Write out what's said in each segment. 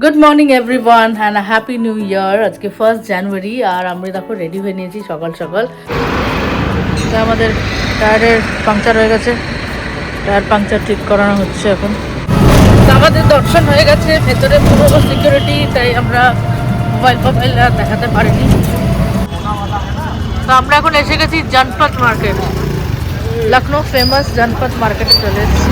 Good morning everyone and happy new year. আজকে 1st জানুয়ারি আর আমরা দেখো রেডি হয়ে নিয়েছি সকাল সকাল। তো আমাদের টায়ারের পাংচার হয়ে গেছে, টায়ার পাংচার ঠিক করানো হচ্ছে এখন। তো আমাদের দর্শন হয়ে গেছে, ভেতরে পুরো সিকিউরিটি, তাই আমরা মোবাইল আর দেখাতে পারিনি। তো আমরা এখন এসে গেছি জনপথ মার্কেট, লখনৌ ফেমাস জনপথ মার্কেটে চলে এসেছি।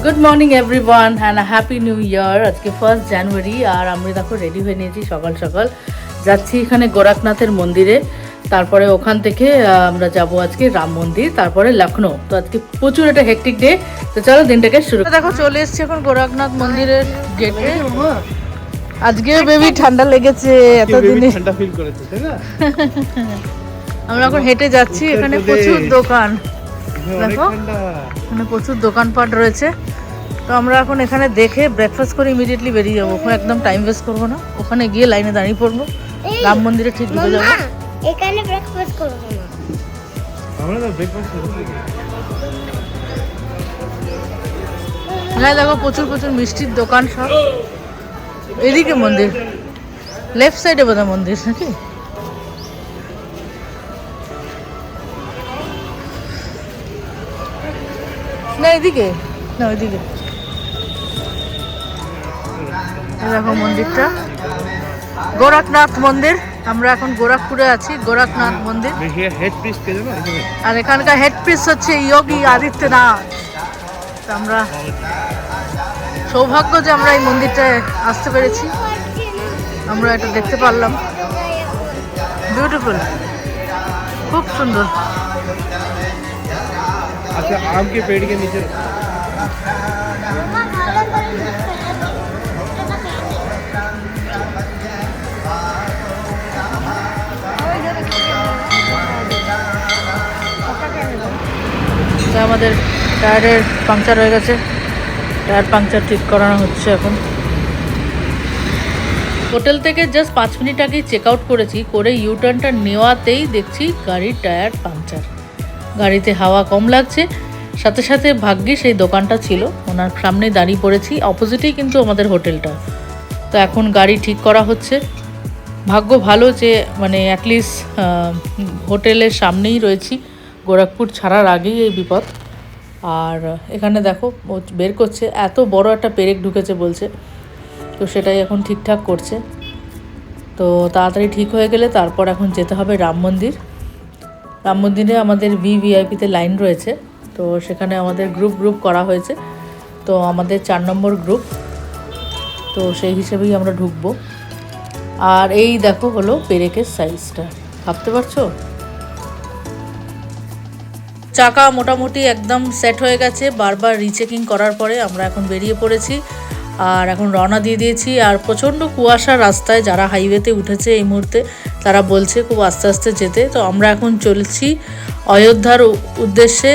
Good morning everyone and happy new year. আজকে 1st জানুয়ারি আর আমরা দেখো রেডি হয়ে নিয়েছি সকাল সকাল। যাচ্ছি এখানে গোরখনাথের মন্দিরে, তারপরে ওখান থেকে আমরা যাব আজকে রাম মন্দির, তারপরে লখনৌ। তো আজকে প্রচুর একটা হেকটিক ডে। তো চলো দিনটাকে শুরু। দেখো চলে এসছি এখন গোরখনাথ মন্দিরের গেটে। আজকে বেবি ঠান্ডা লেগেছে, এতদিনে ঠান্ডা ফিল করেছে তাই না? আমরা এখন হেঁটে যাচ্ছি, এখানে প্রচুর দোকান, দেখো এখানে প্রচুর দোকানপাট রয়েছে। তো আমরা এখন এখানে দেখে ব্রেকফাস্ট করে ইমিডিয়েটলি বেরিয়ে যাবো। ওখানে একদম টাইম ওয়েস্ট করবো না, ওখানে গিয়ে লাইনে দাঁড়িয়ে পড়বো, রাম মন্দিরে ঠিক ঢুকে যাবো। এখানে ব্রেকফাস্ট করবো না, আমরা তো ব্রেকফাস্ট করছি। হ্যাঁ দেখো প্রচুর প্রচুর মিষ্টির দোকান সব। এদিকে মন্দির, লেফট সাইডে বোধহয় মন্দির নাকি? না এদিকে, না ওইদিকে। দেখো মন্দিরটা গোরখনাথ মন্দির। আমরা এখন গোরখপুরে আছি, গোরখনাথ মন্দির। হেড পিস কে জানো এখানে? আর এখানকার হেড পিস হচ্ছে যোগী আদিত্যনাথ। আমরা সৌভাগ্য যে আমরা এই মন্দিরটায় আসতে পেরেছি, আমরা এটা দেখতে পারলাম। বিউটিফুল, খুব সুন্দর। अच्छा आम के पेड़ के नीचे আমাদের টায়ারের পাংচার হয়ে গেছে, টায়ার পাংচার ঠিক করানো হচ্ছে এখন। হোটেল থেকে জাস্ট 5 মিনিট আগেই চেক আউট করেছি, করে ইউটার্নটা নেওয়াতেই দেখছি গাড়ির টায়ার পাংচার। গাড়িতে হাওয়া কম লাগছে, সাথে সাথে ভাগ্যে সেই দোকানটা ছিল, ওনার সামনে দাঁড়িয়ে পড়েছি, অপোজিটেই কিন্তু আমাদের হোটেলটা। তো এখন গাড়ি ঠিক করা হচ্ছে। ভাগ্য ভালো যে মানে অ্যাটলিস্ট হোটেলের সামনেই রয়েছি, গোরখপুর ছাড়ার আগেই এই বিপদ। আর এখানে দেখো ও বের করছে, এত বড় একটা পেরেক ঢুকেছে বলছে, তো সেটাই এখন ঠিকঠাক করছে। তো তাড়াতাড়ি ঠিক হয়ে গেলে তারপর এখন যেতে হবে রাম মন্দির। রাম মন্দিরে আমাদের ভিভিআইপিতে লাইন রয়েছে, তো সেখানে আমাদের গ্রুপ করা হয়েছে। তো আমাদের 4 নম্বর গ্রুপ, তো সেই হিসেবেই আমরা ঢুকবো। আর এই দেখো হলো পেরেকের সাইজটা, ভাবতে পারছো? চাকা মোটামুটি একদম সেট হয়ে গেছে, বারবার রিচেকিং করার পরে আমরা এখন বেরিয়ে পড়েছি আর এখন রওনা দিয়ে দিয়েছি। আর প্রচণ্ড কুয়াশা রাস্তায়, যারা হাইওয়েতে উঠেছে এই মুহূর্তে তারা বলছে খুব আস্তে আস্তে যেতে। তো আমরা এখন চলছি অযোধ্যার উদ্দেশ্যে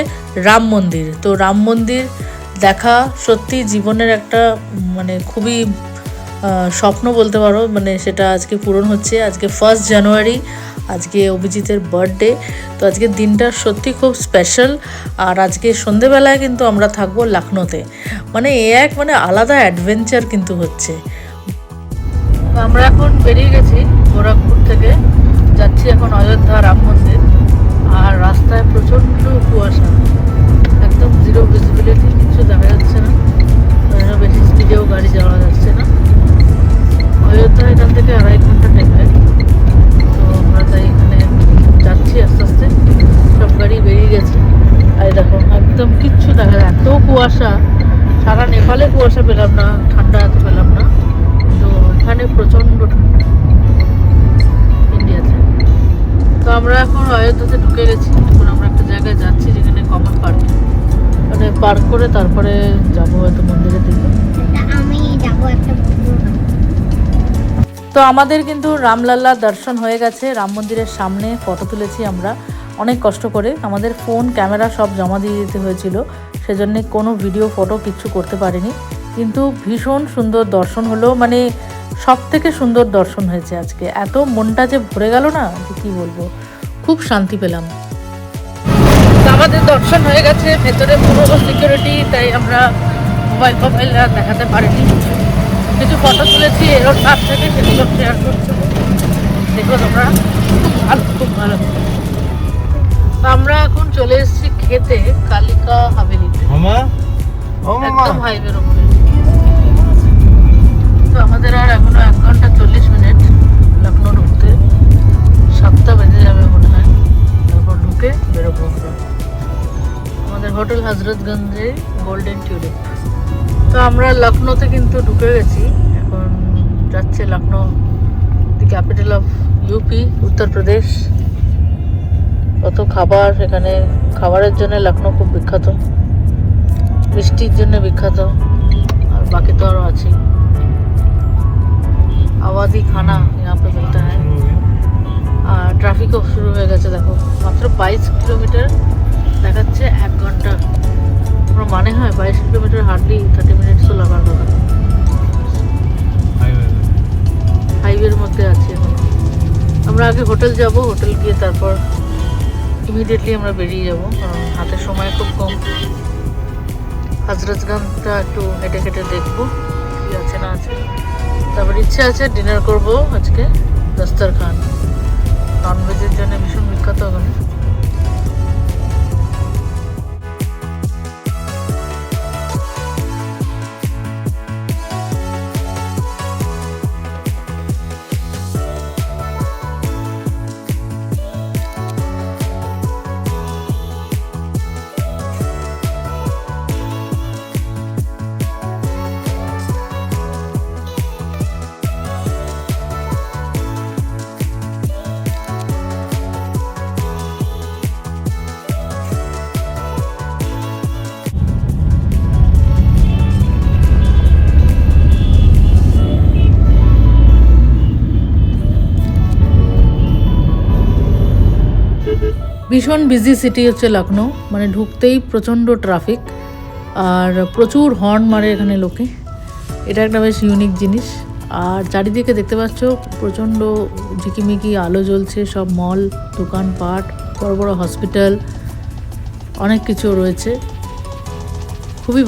রাম মন্দির। তো রাম মন্দির দেখা সত্যি জীবনের একটা মানে খুবই স্বপ্ন বলতে পারো, মানে সেটা আজকে পূরণ হচ্ছে। আজকে 1st জানুয়ারি, আজকে অভিজিতের বার্থডে। তো আজকের দিনটা সত্যি খুব স্পেশাল। আর আজকে সন্ধেবেলায় কিন্তু আমরা থাকবো লখনৌতে, মানে এক মানে আলাদা অ্যাডভেঞ্চার কিন্তু হচ্ছে। আমরা এখন বেরিয়ে গেছি গোরখপুর থেকে, যাচ্ছি এখন অযোধ্যা রাম মন্দির। আর রাস্তায় প্রচণ্ড কুয়াশা, একদম জিরো ভিজিবিলিটি, কিছু দেখা যাচ্ছে না, বেশি স্পিডেও গাড়ি যাওয়া যাচ্ছে না। অযোধ্যা এখান থেকে 2.5 ঘন্টা টেনে, তো আমরা তাই এখানে যাচ্ছি আস্তে আস্তে। সব গাড়ি বেরিয়ে গেছে, আর দেখো একদম কিচ্ছু দেখা যায়, এত কুয়াশা। সারা নেপালে কুয়াশা পেলাম না, ঠান্ডা এত পেলাম না, তো এখানে প্রচণ্ড ঠান্ডা ইন্ডিয়াতে। তো আমরা এখন অযোধ্যাতে ঢুকে গেছি। এখন আমরা একটা জায়গায় যাচ্ছি যেখানে কমন পার্কিং, মানে পার্ক করে তারপরে যাবো হয়তো মন্দিরের দিকে। আমি যাবো একটা। তো আমাদের কিন্তু রামলাল্লা দর্শন হয়ে গেছে। রাম মন্দিরের সামনে ফটো তুলেছি আমরা অনেক কষ্ট করে, আমাদের ফোন ক্যামেরা সব জমা দিয়ে দিতে হয়েছিল, সেজন্য কোনো ভিডিও ফটো কিচ্ছু করতে পারিনি। কিন্তু ভীষণ সুন্দর দর্শন হলো, মানে সব থেকে সুন্দর দর্শন হয়েছে আজকে। এত মনটা যে ভরে গেল না, যে কী বলবো, খুব শান্তি পেলাম। আমাদের দর্শন হয়ে গেছে, ভেতরে পুরো সিকিউরিটি, তাই আমরা মোবাইল আর দেখাতে পারিনি। কিছু ফটো তুলেছি এরোর কাছ থেকে, সেগুলো শেয়ার করছি, দেখো তোমরা। খুব ভালো। আমরা এখন চলে এসেছি খেতে কালিকা হাভেলিতে, মামা ও মামা একদম হাইওয়ের উপরে। তো আমাদের আর এখনো 1 ঘন্টা 40 মিনিট লখনৌ ঢুকতে, 7টা বেজে যাবে মনে হয়, তারপর ঢুকে বেরোবো আমরা। আমাদের হোটেল হজরতগঞ্জে গোল্ডেন টিউলিপ। তো আমরা লখনৌতে কিন্তু ঢুকে গেছি, এখন যাচ্ছে লখনৌ, দি ক্যাপিটাল অফ ইউপি, উত্তরপ্রদেশ। কত খাবার এখানে, খাবারের জন্য লখনৌ খুব বিখ্যাত, মিষ্টির জন্য বিখ্যাত, আর বাকি তো আরও আছে। আওয়াজি খানা यहाँ पे मिलता है। আর ট্রাফিকও শুরু হয়ে গেছে, দেখো মাত্র 22 কিলোমিটার দেখাচ্ছে 1 ঘন্টা। আমার মানে হয় 22 কিলোমিটার হার্ডলি 30 মিনিটস তো লাগার কথা। হাইওয়ের মধ্যে আছি এখন। আমরা আগে হোটেল যাব, হোটেল গিয়ে তারপর ইমিডিয়েটলি আমরা বেরিয়ে যাব, কারণ হাতে সময় খুব কম। হজরতগঞ্জটা একটু হেঁটে হেঁটে দেখবো কি আছে না আছে। তারপর ইচ্ছে আছে ডিনার করব আজকে দস্তরখান, ননভেজের জন্য ভীষণ বিখ্যাত ওখানে। ভীষণ বিজি সিটি হচ্ছে লখনৌ, মানে ঢুকতেই প্রচণ্ড ট্রাফিক আর প্রচুর হর্ন মারে এখানে লোকে। এটা একটা বেশ ইউনিক জিনিস। আর চারিদিকে দেখতে পাচ্ছ প্রচণ্ড ঝিকিমিকি আলো জ্বলছে, সব মল, দোকানপাট, বড় বড় হসপিটাল, অনেক কিছু রয়েছে। খুবই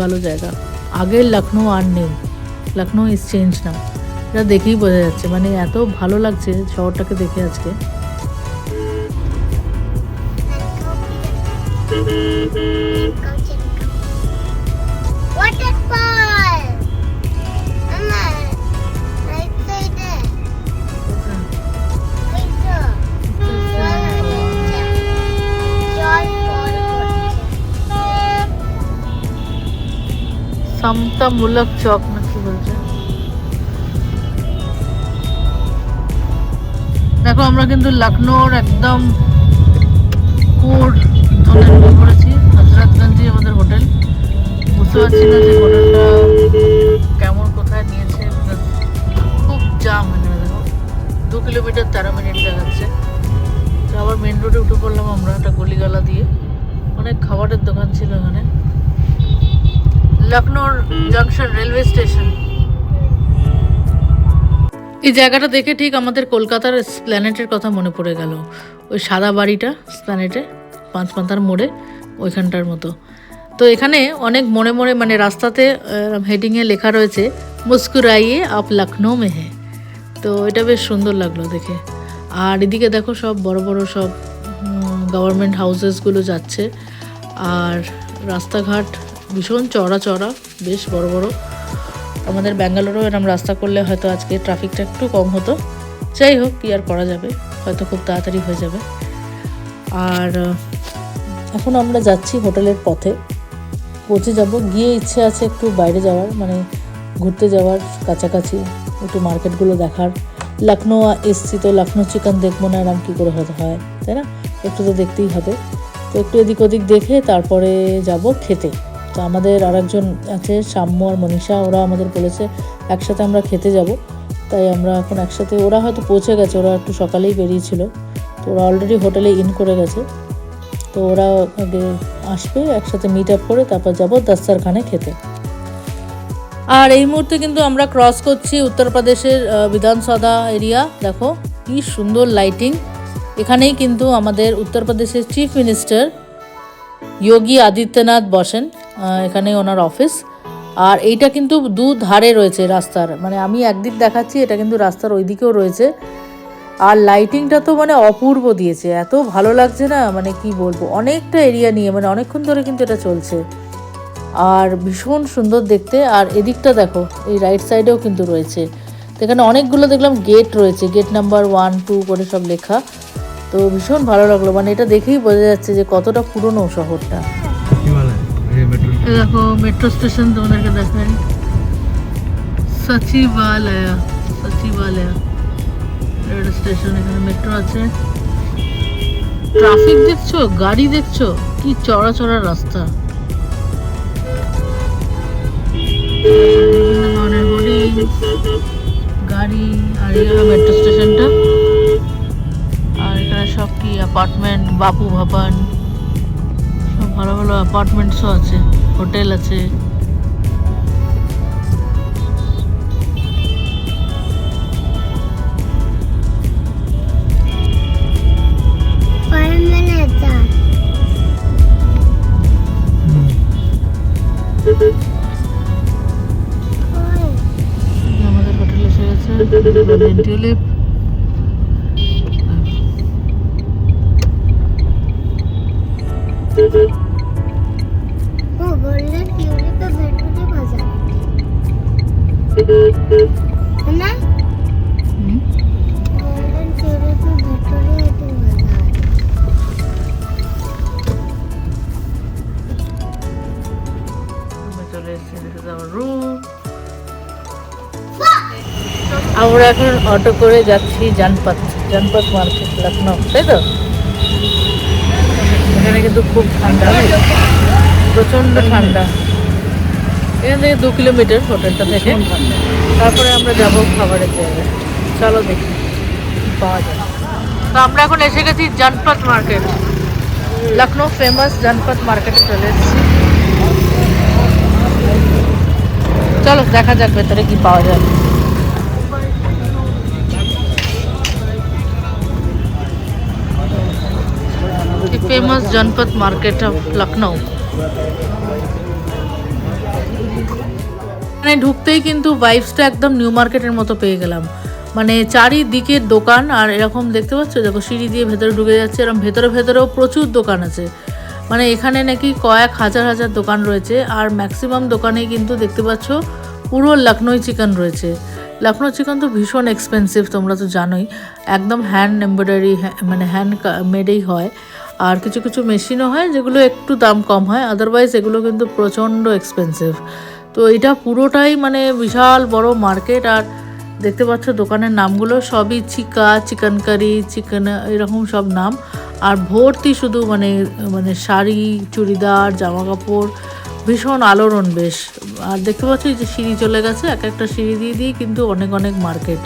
ভালো জায়গা। আগের লখনৌ আর নেই, লখনৌ ইজ চেঞ্জ নাও, এটা দেখেই বোঝা যাচ্ছে। মানে এত ভালো লাগছে শহরটাকে দেখে আজকে। Waterfall! Mama, right side there. Right there. জল পড়ছে। সমতামূলক চক না কি বলছে। দেখো আমরা কিন্তু লখনৌর একদম কোর জোনে পড়েছি, হজরতগঞ্জে আমাদের হোটেল। বুঝতে পারছি না যে হোটেলটা কেমন, কোথায় নিয়েছে, খুব জাম এখানে। দেখো 2 কিলোমিটার 13 মিনিট দেখাচ্ছে। তো আবার মেন রোডে উঠে পড়লাম আমরা, একটা গলিগালা দিয়ে। অনেক খাবারের দোকান ছিল এখানে। লখনৌর জংশন রেলওয়ে স্টেশন। এই জায়গাটা দেখে ঠিক আমাদের কলকাতার স্প্ল্যানেটের কথা মনে পড়ে গেল। ওই সাদা বাড়িটা স্প্ল্যানেটে, পাঁচমাথার মোড়ে, ওইখানটার মতো। তো এখানে অনেক মোড়ে মোড়ে মানে রাস্তাতে হেডিংয়ে লেখা রয়েছে মুস্কুরাইয়ে আপ লখনৌ মে হ্যাঁ। তো এটা বেশ সুন্দর লাগলো দেখে। আর এদিকে দেখো সব বড় বড় সব গভর্নমেন্ট হাউসেসগুলো যাচ্ছে। আর রাস্তাঘাট ভীষণ চড়া চড়া, বেশ বড় বড়। আমাদের ব্যাঙ্গালোরেও এরকম রাস্তা করলে হয়তো আজকে ট্রাফিকটা একটু কম হতো। যাই হোক, কি আর করা যাবে, হয়তো খুব তাড়াতাড়ি হয়ে যাবে। আর এখন আমরা যাচ্ছি হোটেলের পথে, পৌঁছে যাব। গিয়ে ইচ্ছে আছে একটু বাইরে যাওয়ার, মানে ঘুরতে যাওয়ার, কাছাকাছি একটু মার্কেটগুলো দেখার। লখনৌ এসছি তো লখনৌ চিকেন দেখবো না এরকম কী করে হতে হয়, তাই না? একটু তো দেখতেই হবে। তো একটু এদিক ওদিক দেখে তারপরে যাব খেতে। তো আমাদের আরেকজন আছে সাম্য আর মনীষা, ওরা আমাদের বলেছে একসাথে আমরা খেতে যাব। তাই আমরা এখন একসাথে, ওরা হয়তো পৌঁছে গেছে, ওরা একটু সকালেই বেরিয়েছিল, তো ওরা অলরেডি হোটেলে ইন করে গেছে। তো ওরা আগে আসবে, একসাথে মিট আপ করে তারপর যাব দস্তরখানে খেতে। আর এই মুহূর্তে কিন্তু আমরা ক্রস করছি উত্তরপ্রদেশের বিধানসভা এরিয়া। দেখো কি সুন্দর লাইটিং, এখানেই কিন্তু আমাদের উত্তরপ্রদেশের চিফ মিনিস্টার যোগী আদিত্যনাথ বসেন, এখানেই ওনার অফিস। আর এইটা কিন্তু দু ধারে রয়েছে রাস্তার, মানে আমি একদিক দেখাচ্ছি, এটা কিন্তু রাস্তার ওই দিকেও রয়েছে। আর লাইটিংটা তো মানে অপূর্ব দিয়েছে, এত ভালো লাগছে না, মানে কি বলবো, অনেকটা এরিয়া নিয়ে, মানে অনেকক্ষণ ধরে কিন্তু এটা চলছে আর ভীষণ সুন্দর দেখতে। আর এদিকটা দেখো, এই রাইট সাইডেও কিন্তু রয়েছে। তো এখানে অনেকগুলো দেখলাম গেট রয়েছে, গেট নাম্বার 1, 2 করে সব লেখা। তো ভীষণ ভালো লাগলো, মানে এটা দেখেই বোঝা যাচ্ছে যে কতটা পুরনো শহরটা। দেখো মেট্রো স্টেশন তোমাদেরকে দেখাই, সচিবালয়া, সচিবালয়া রেল স্টেশন। এখানে মেট্রো আছে। ট্রাফিক দেখছো, গাড়ি দেখছো, কি চড়া চড়া রাস্তা, বিভিন্ন ধরনের গাড়ি। আর এই হলো মেট্রো স্টেশনটা। আর এখানে সব কি অ্যাপার্টমেন্ট, বাপু ভবন, সব ভালো ভালো অ্যাপার্টমেন্টসও আছে, হোটেল আছে। আমাদের হোটেল এসে গেছে, গোল্ডেন টিউলিপ। গোল্ডেন টিউলিপের ভেতরে বাজার না, গোল্ডেন টিউলিপের ভেতরে এটা বাজার। চলে এসেছি, this is our room। আমরা এখন অটো করে যাচ্ছি জনপথ মার্কেট, লখনৌ, তাই তো? এখানে কিন্তু খুব ঠান্ডা, প্রচণ্ড ঠান্ডা। এখান থেকে 2 কিলোমিটার হোটেলটা থেকে। তারপরে আমরা যাব খাবারের জায়গায়। চলো দেখি কি পাওয়া যায়। তো আমরা এখন এসে গেছি জনপথ মার্কেট, লখনৌ ফেমাস জনপথ মার্কেটে চলে এসেছি। চলো দেখা যাক ভেতরে কি পাওয়া যায়। Famous Janpath market of Lucknow. মানে ঢুকতেই কিন্তু ভাইবসটা একদম নিউ মার্কেটের মতো পেয়ে গেলাম, মানে চারিদিকে দোকান। আর এরকম দেখতে পাচ্ছ, দেখো সিঁড়ি দিয়ে ভেতরে ঢুকে যাচ্ছে, এরকম ভেতরেও প্রচুর দোকান আছে। মানে এখানে নাকি কয়েক হাজার দোকান রয়েছে। আর ম্যাক্সিমাম দোকানেই কিন্তু দেখতে পাচ্ছ পুরো লখনৌ চিকেন রয়েছে। লখনৌ চিকেন তো ভীষণ এক্সপেন্সিভ, তোমরা তো জানোই, একদম হ্যান্ড এমব্রয়ডারি, মানে হ্যান্ড মেডেই হয়। আর কিছু কিছু মেশিনও হয় যেগুলো একটু দাম কম হয়, আদারওয়াইজ এগুলো কিন্তু প্রচণ্ড এক্সপেন্সিভ। তো এটা পুরোটাই মানে বিশাল বড় মার্কেট। আর দেখতে পাচ্ছ দোকানের নামগুলো সবই চিকেন কারি, চিকেন, এরকম সব নাম। আর ভর্তি শুধু মানে শাড়ি, চুড়িদার, জামা কাপড়, ভীষণ আলোড়ন বেশ। আর দেখতে পাচ্ছি যে সিঁড়ি চলে গেছে, এক একটা সিঁড়ি দিয়ে কিন্তু অনেক অনেক মার্কেট।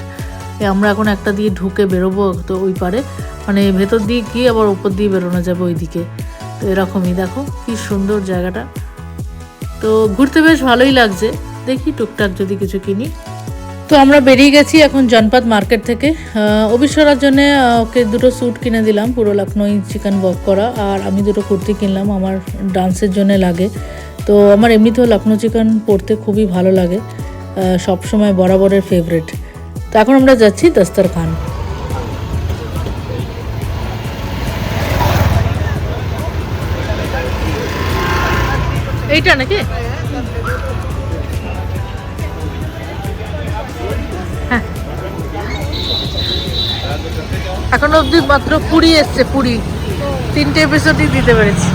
আমরা এখন একটা দিয়ে ঢুকে বেরোবো, তো ওই পারে মানে ভেতর দিয়ে গিয়ে আবার উপর দিয়ে বেরোনো যাবে ওইদিকে। তো এরকমই দেখো কি সুন্দর জায়গাটা। তো ঘুরতে বেশ ভালোই লাগছে, দেখি টুকটাক যদি কিছু কিনি। তো আমরা বেরিয়ে গেছি এখন জনপথ মার্কেট থেকে। অবিশ্বরার জন্য ওকে দুটো স্যুট কিনে দিলাম, পুরো লখনৌ চিকেন ওয়ার্ক করা। আর আমি দুটো কুর্তি কিনলাম, আমার ডান্সের জন্য লাগে। তো আমার এমনিতেও লখনৌ চিকেন পরতে খুবই ভালো লাগে, সব সময় বরাবরের ফেভারিট। তো এখন আমরা যাচ্ছি দস্তরখান। এইটা নাকি? হ্যাঁ, এখন অবধি মাত্র 20 এসছে, 20, 3টে এপিসোডই দিতে পেরেছি।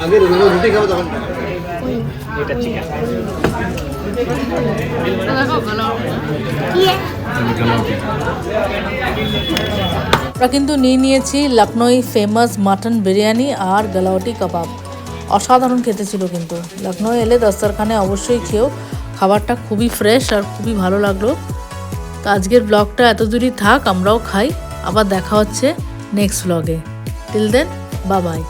আগে রুটি খাবো তখন। আমরা কিন্তু নিয়েছি লখনৌ ফেমাস মাটন বিরিয়ানি আর গালাওটি কাবাব। অসাধারণ খেতে ছিল কিন্তু। লখনৌ এলে দস্তরখানে অবশ্যই খেও, খাবারটা খুবই ফ্রেশ আর খুবই ভালো লাগলো। তো আজকের ব্লগটা এত দূরই থাক, আমরাও খাই, আবার দেখা হচ্ছে নেক্সট ব্লগে। Till then, bye by.